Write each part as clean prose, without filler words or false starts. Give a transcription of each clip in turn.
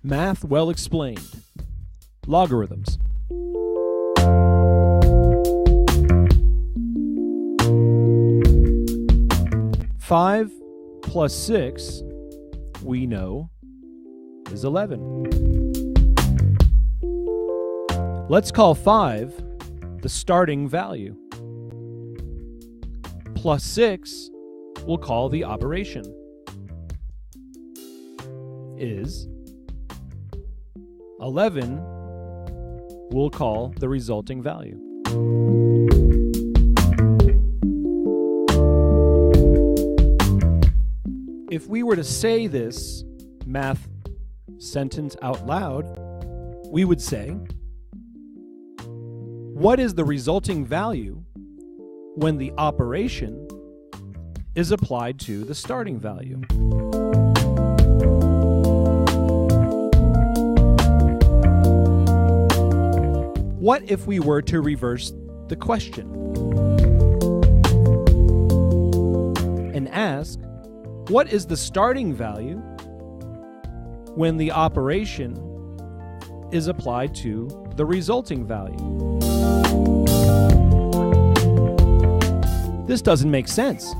Math well explained. Logarithms. Five plus 6, we know, is 11. Let's call 5 the starting value. Plus 6 we'll call the operation. Is 11 we'll call the resulting value. If we were to say this math sentence out loud, we would say, what is the resulting value when the operation is applied to the starting value? What if we were to reverse the question and ask, what is the starting value when the operation is applied to the resulting value? This doesn't make sense.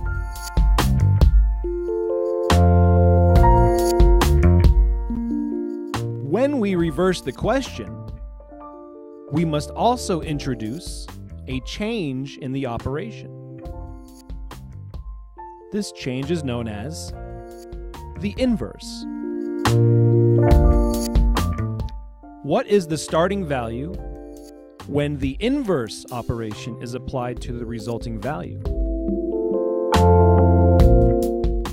When we reverse the question, we must also introduce a change in the operation. This change is known as the inverse. What is the starting value when the inverse operation is applied to the resulting value?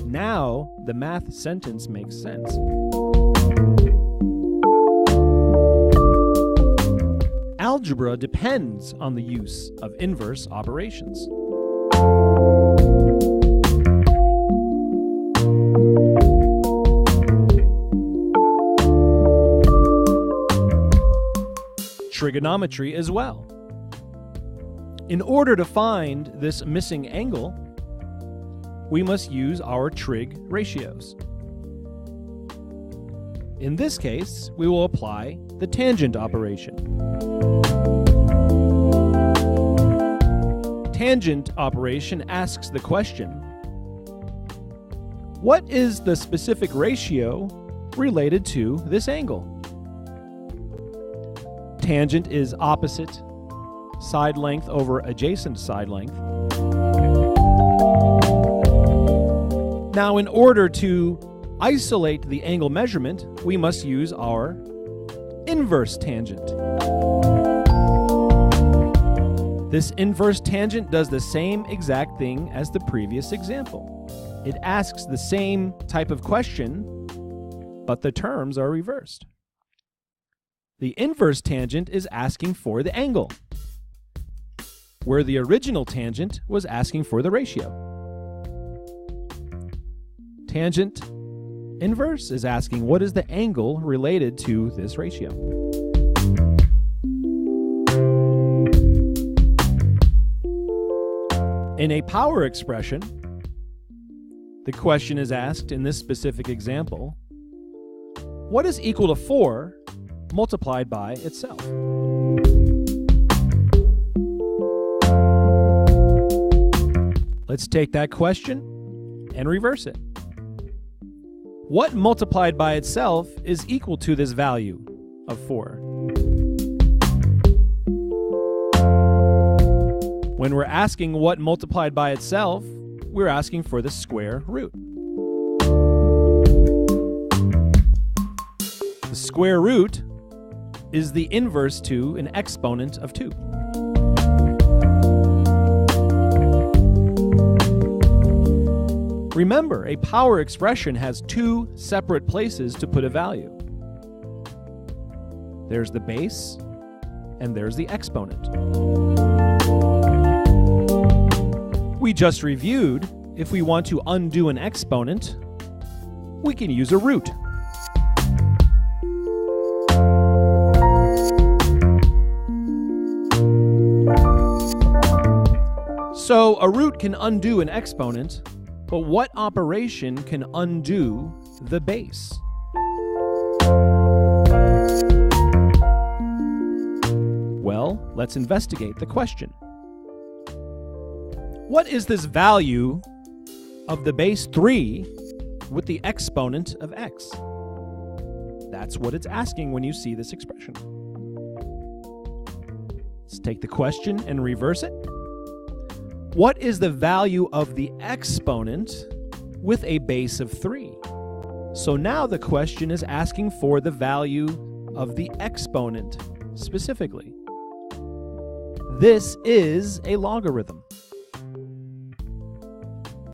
Now, the math sentence makes sense. Algebra depends on the use of inverse operations. Trigonometry as well. In order to find this missing angle, we must use our trig ratios. In this case, we will apply the tangent operation. Tangent operation asks the question, what is the specific ratio related to this angle? Tangent is opposite side length over adjacent side length. Now, in order to isolate the angle measurement, we must use our inverse tangent. This inverse tangent does the same exact thing as the previous example. It asks the same type of question, but the terms are reversed. The inverse tangent is asking for the angle, where the original tangent was asking for the ratio. Tangent inverse is asking what is the angle related to this ratio. In a power expression, the question is asked in this specific example, what is equal to 4 multiplied by itself? Let's take that question and reverse it. What multiplied by itself is equal to this value of 4? When we're asking what multiplied by itself, we're asking for the square root. The square root is the inverse to an exponent of 2. Remember, a power expression has 2 separate places to put a value. There's the base, and there's the exponent. We just reviewed, if we want to undo an exponent, we can use a root. So a root can undo an exponent, but what operation can undo the base? Well, let's investigate the question. What is this value of the base 3 with the exponent of x? That's what it's asking when you see this expression. Let's take the question and reverse it. What is the value of the exponent with a base of 3? So now the question is asking for the value of the exponent specifically. This is a logarithm.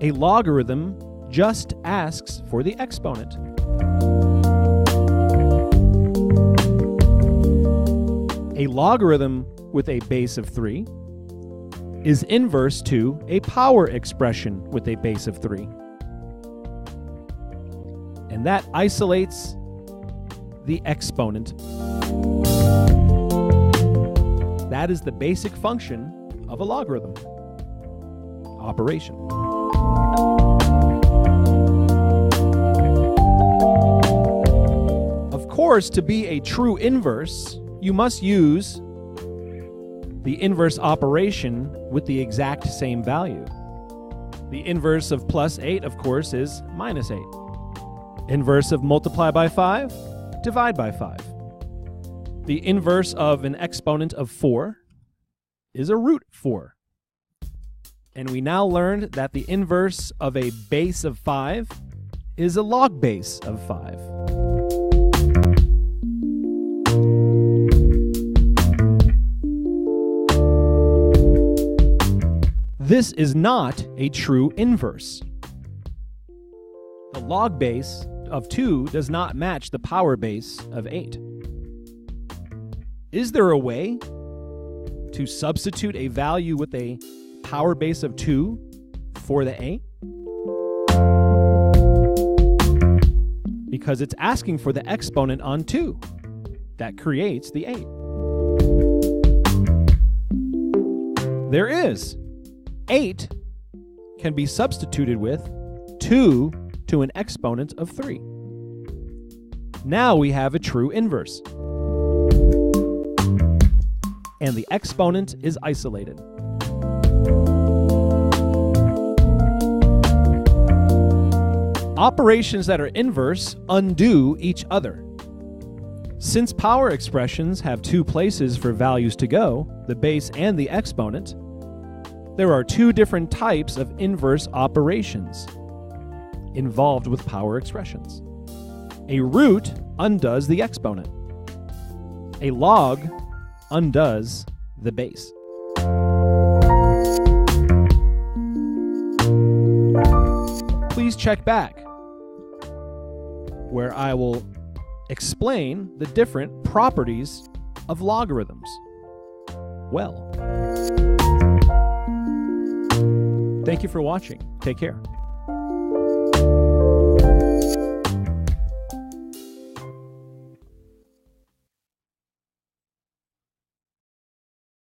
A logarithm just asks for the exponent. A logarithm with a base of 3 is inverse to a power expression with a base of 3. And that isolates the exponent. That is the basic function of a logarithm operation. Of course, to be a true inverse, you must use the inverse operation with the exact same value. The inverse of plus 8, of course, is minus 8. Inverse of multiply by 5, divide by 5. The inverse of an exponent of 4 is a root 4. And we now learned that the inverse of a base of 5 is a log base of 5. This is not a true inverse. The log base of 2 does not match the power base of 8. Is there a way to substitute a value with a power base of 2 for the 8? Because it's asking for the exponent on 2. That creates the 8. There is. 8 can be substituted with 2 to an exponent of 3. Now we have a true inverse. And the exponent is isolated. Operations that are inverse undo each other. Since power expressions have 2 places for values to go, the base and the exponent, there are 2 different types of inverse operations involved with power expressions. A root undoes the exponent. A log undoes the base. Please check back, where I will explain the different properties of logarithms. Well, thank you for watching. Take care.